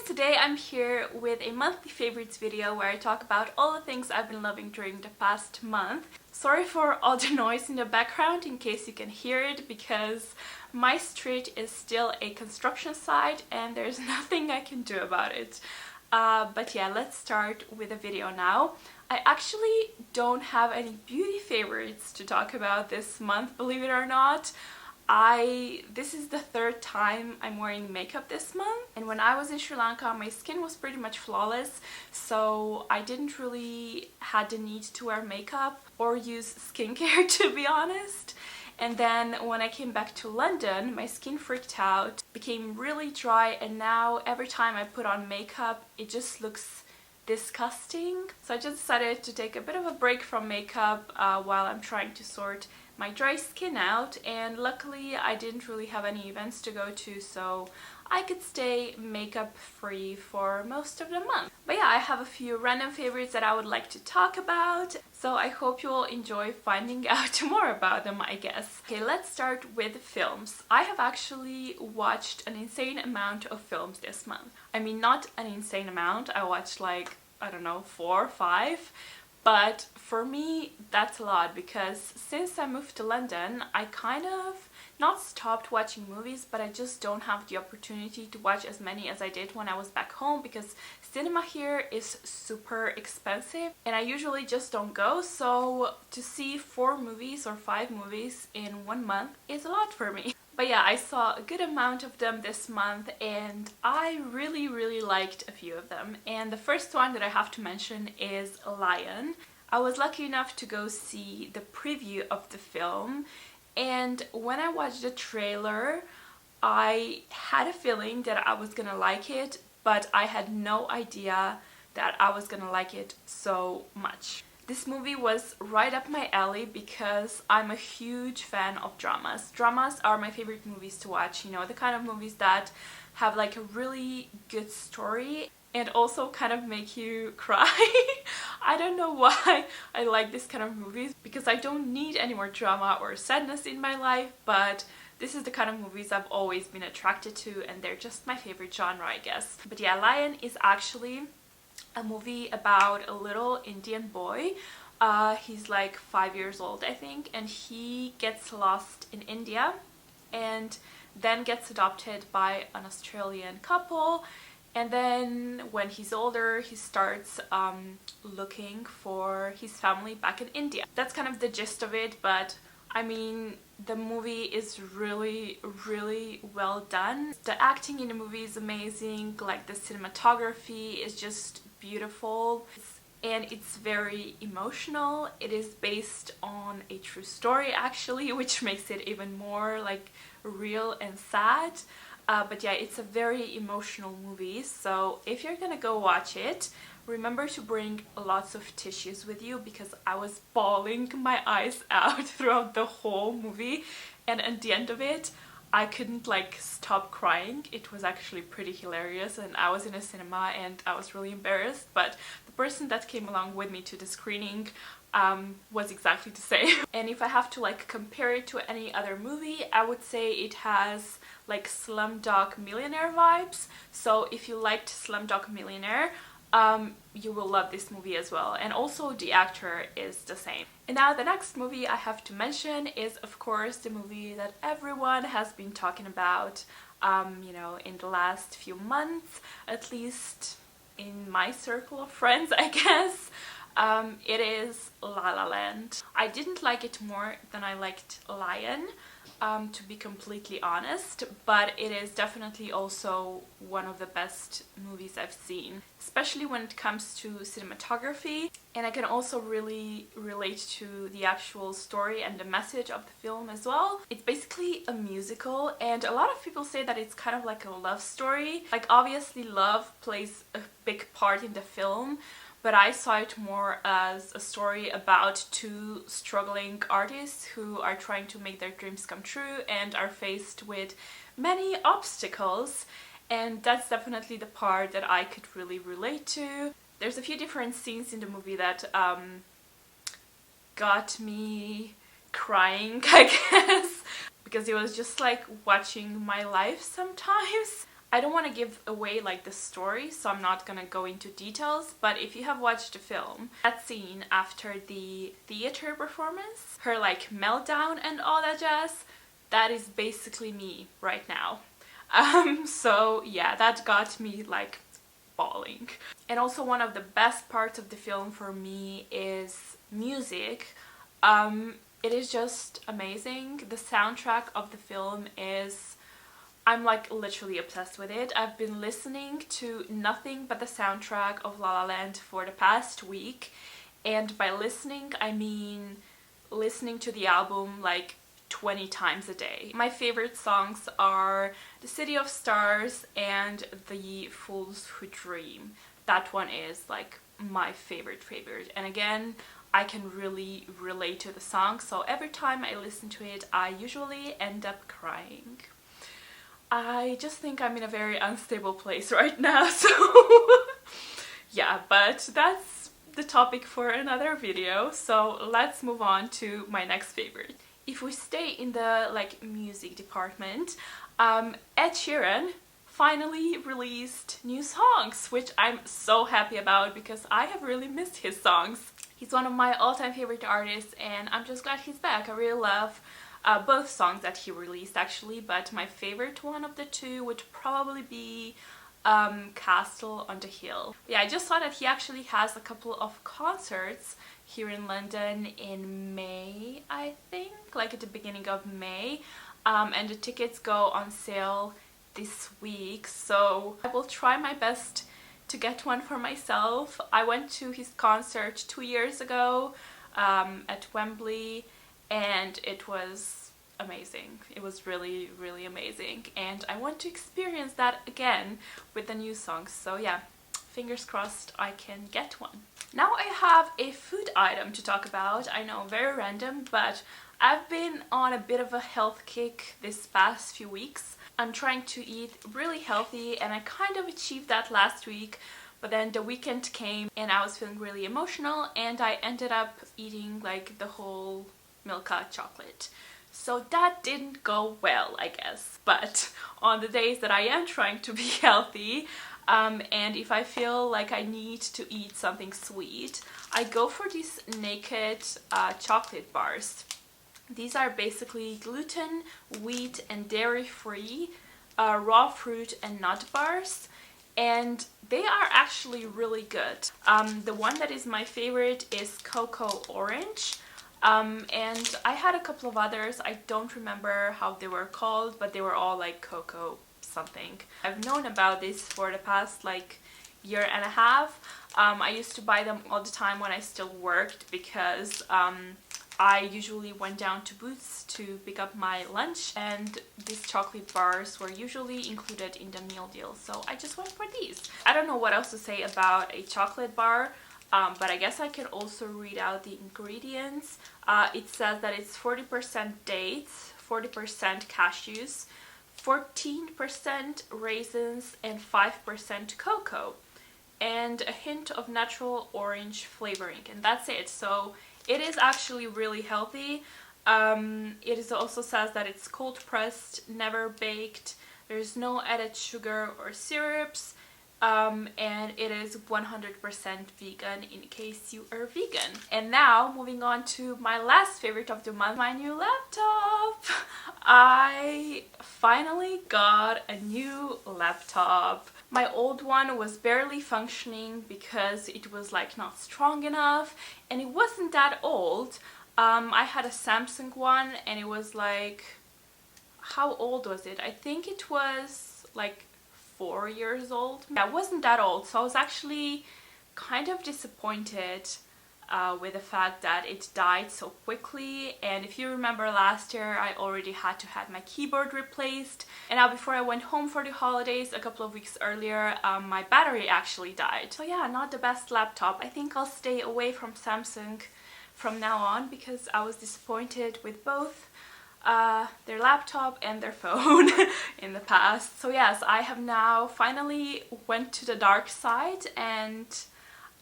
Today I'm here with a monthly favorites video where I talk about all the things I've been loving during the past month. Sorry for all the noise in the background in case you can hear it, because my street is still a construction site and there's nothing I can do about it. But yeah, let's start with the video now. I actually don't have any beauty favorites to talk about this month, believe it or not. This is the third time I'm wearing makeup this month, and when I was in Sri Lanka my skin was pretty much flawless, so I didn't really had the need to wear makeup or use skincare, to be honest. And then when I came back to London, my skin freaked out, became really dry, and now every time I put on makeup it just looks disgusting. So I just decided to take a bit of a break from makeup while I'm trying to sort my dry skin out, and luckily I didn't really have any events to go to, so I could stay makeup free for most of the month. But yeah, I have a few random favorites that I would like to talk about, so I hope you will enjoy finding out more about them, I guess. Okay, let's start with films. I have actually watched an insane amount of films this month. I mean, not an insane amount, I watched like, I don't know, 4 or 5. But for me, that's a lot, because since I moved to London, I kind of not stopped watching movies, but I just don't have the opportunity to watch as many as I did when I was back home, because cinema here is super expensive and I usually just don't go. So to see 4 movies or 5 movies in 1 month is a lot for me. But yeah, I saw a good amount of them this month and I really liked a few of them. And the first one that I have to mention is Lion. I was lucky enough to go see the preview of the film, and when I watched the trailer I had a feeling that I was gonna like it, but I had no idea that I was gonna like it so much. This movie was right up my alley because I'm a huge fan of dramas. Dramas are my favorite movies to watch, you know, the kind of movies that have like a really good story and also kind of make you cry. I don't know why I like this kind of movies, because I don't need any more drama or sadness in my life, but this is the kind of movies I've always been attracted to and they're just my favorite genre, I guess. But yeah, Lion is actually a movie about a little Indian boy. He's like 5 years old, I think, and he gets lost in India and then gets adopted by an Australian couple. And then when he's older he starts looking for his family back in India. That's kind of the gist of it, but I mean, the movie is really well done. The acting in the movie is amazing, like the cinematography is just beautiful, and it's very emotional. It is based on a true story actually, which makes it even more like real and sad. But yeah, it's a very emotional movie, so if you're gonna go watch it, remember to bring lots of tissues with you, because I was bawling my eyes out throughout the whole movie, and at the end of it I couldn't like stop crying. It was actually pretty hilarious, and I was in a cinema and I was really embarrassed, but the person that came along with me to the screening was exactly the same. And if I have to like compare it to any other movie, I would say it has like Slumdog Millionaire vibes. So if you liked Slumdog Millionaire, you will love this movie as well, and also the actor is the same. And now the next movie I have to mention is of course the movie that everyone has been talking about, you know, in the last few months, at least in my circle of friends, I guess. It is La La Land. I didn't like it more than I liked Lion, to be completely honest, but it is definitely also one of the best movies I've seen, especially when it comes to cinematography, and I can also really relate to the actual story and the message of the film as well. It's basically a musical, and a lot of people say that it's kind of like a love story. Like, obviously love plays a big part in the film, but I saw it more as a story about 2 struggling artists who are trying to make their dreams come true and are faced with many obstacles, and that's definitely the part that I could really relate to. There's a few different scenes in the movie that got me crying, I guess, because it was just like watching my life sometimes. I don't want to give away like the story, so I'm not gonna go into details, but if you have watched the film, that scene after the theater performance, her like meltdown and all that jazz, that is basically me right now. So yeah, that got me like bawling. And also one of the best parts of the film for me is music. It is just amazing. The soundtrack of the film is, I'm like literally obsessed with it. I've been listening to nothing but the soundtrack of La La Land for the past week, and by listening I mean listening to the album like 20 times a day. My favorite songs are The City of Stars and The Fools Who Dream. That one is like my favorite. And again, I can really relate to the song, so every time I listen to it I usually end up crying. I just think I'm in a very unstable place right now, so yeah, but that's the topic for another video, so let's move on to my next favorite. If we stay in the like music department, Ed Sheeran finally released new songs, which I'm so happy about because I have really missed his songs. He's one of my all-time favorite artists and I'm just glad he's back. I really love both songs that he released actually, but my favorite one of the two would probably be Castle on the Hill. Yeah, I just saw that he actually has a couple of concerts here in London in May, I think, like at the beginning of May, and the tickets go on sale this week, so I will try my best to get one for myself. I went to his concert 2 years ago at Wembley, and it was amazing. It was really, really amazing, and I want to experience that again with the new songs. So yeah, fingers crossed I can get one. Now I have a food item to talk about. I know, very random, but I've been on a bit of a health kick this past few weeks. I'm trying to eat really healthy and I kind of achieved that last week, but then the weekend came and I was feeling really emotional and I ended up eating like the whole Milka chocolate. So that didn't go well, I guess. But on the days that I am trying to be healthy, and if I feel like I need to eat something sweet, I go for these Naked chocolate bars. These are basically gluten, wheat and dairy free raw fruit and nut bars, and they are actually really good. The one that is my favorite is Cocoa Orange, and I had a couple of others. I don't remember how they were called, but they were all like cocoa something. I've known about this for the past like year and a half. I used to buy them all the time when I still worked because I usually went down to Boots to pick up my lunch, and these chocolate bars were usually included in the meal deal, so I just went for these. I don't know what else to say about a chocolate bar, but I guess I can also read out the ingredients. It says that it's 40% dates, 40% cashews, 14% raisins, and 5% cocoa, and a hint of natural orange flavoring, and that's it. So it is actually really healthy. It is also says that it's cold pressed, never baked, there's no added sugar or syrups, and it is 100% vegan in case you are vegan. And now moving on to my last favorite of the month, my new laptop. I finally got a new laptop. My old one was barely functioning because it was like not strong enough, and it wasn't that old. I had a Samsung one and it was like, how old was it? I think it was like 4 years old. Yeah, it wasn't that old, so I was actually kind of disappointed with the fact that it died so quickly. And if you remember last year, I already had to have my keyboard replaced, and now before I went home for the holidays a couple of weeks earlier, my battery actually died. So yeah, not the best laptop. I think I'll stay away from Samsung from now on because I was disappointed with both their laptop and their phone in the past. So yes, I have now finally went to the dark side and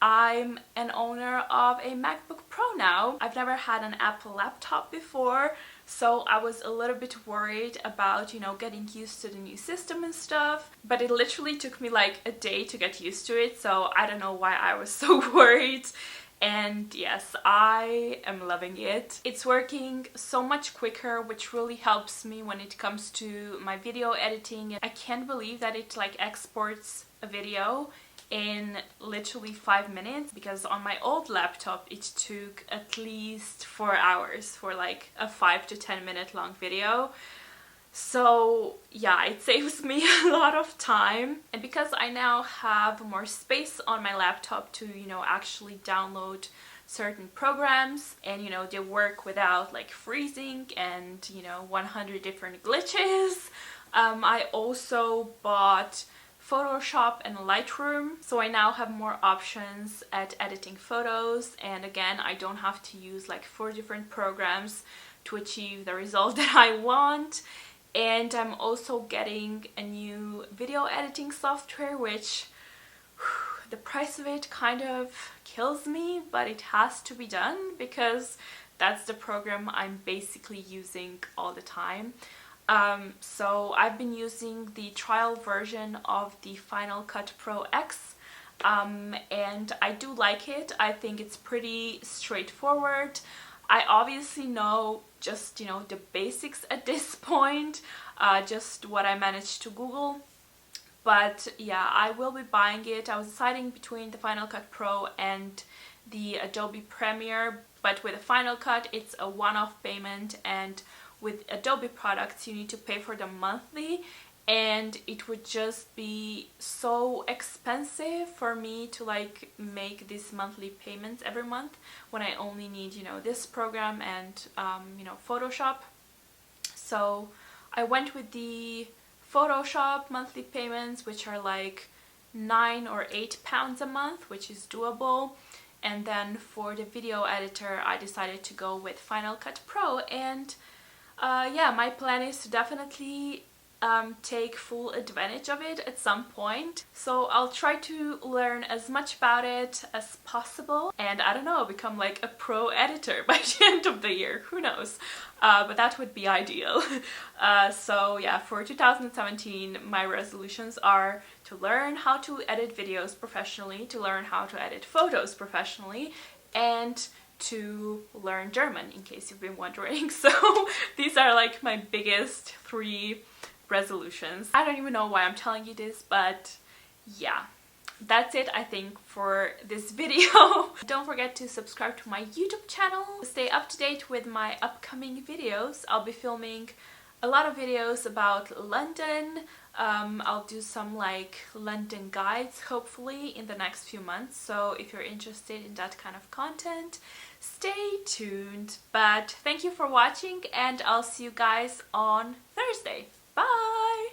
I'm an owner of a MacBook Pro now. I've never had an Apple laptop before, so I was a little bit worried about, you know, getting used to the new system and stuff, but it literally took me like a day to get used to it, so I don't know why I was so worried. And yes, I am loving it. It's working so much quicker, which really helps me when it comes to my video editing. I can't believe that it like exports a video in literally 5 minutes, because on my old laptop it took at least 4 hours for like a 5 to 10 minute long video. So yeah, it saves me a lot of time, and because I now have more space on my laptop to, you know, actually download certain programs, and you know, they work without like freezing and, you know, 100 different glitches. I also bought Photoshop and Lightroom, so I now have more options at editing photos, and again, I don't have to use like 4 different programs to achieve the result that I want. And I'm also getting a new video editing software, which the price of it kind of kills me, but it has to be done because that's the program I'm basically using all the time. So I've been using the trial version of the Final Cut Pro X, and I do like it. I think it's pretty straightforward. I obviously know just, you know, the basics at this point, just what I managed to Google. But yeah, I will be buying it. I was deciding between the Final Cut Pro and the Adobe Premiere, but with the Final Cut it's a one-off payment, and with Adobe products you need to pay for them monthly, and it would just be so expensive for me to like make these monthly payments every month when I only need, you know, this program and you know, Photoshop. So I went with the Photoshop monthly payments, which are like £9 or £8 a month, which is doable. And then for the video editor I decided to go with Final Cut Pro, and yeah, my plan is to definitely take full advantage of it at some point. So I'll try to learn as much about it as possible, and I don't know, become like a pro editor by the end of the year, who knows, but that would be ideal. So yeah, for 2017 my resolutions are to learn how to edit videos professionally, to learn how to edit photos professionally, and to learn German, in case you've been wondering. So these are like my biggest 3 resolutions. I don't even know why I'm telling you this, but yeah, that's it I think for this video. Don't forget to subscribe to my YouTube channel to stay up to date with my upcoming videos. I'll be filming a lot of videos about London. I'll do some like London guides hopefully in the next few months, so if you're interested in that kind of content, stay tuned. But thank you for watching, and I'll see you guys on Thursday. Bye!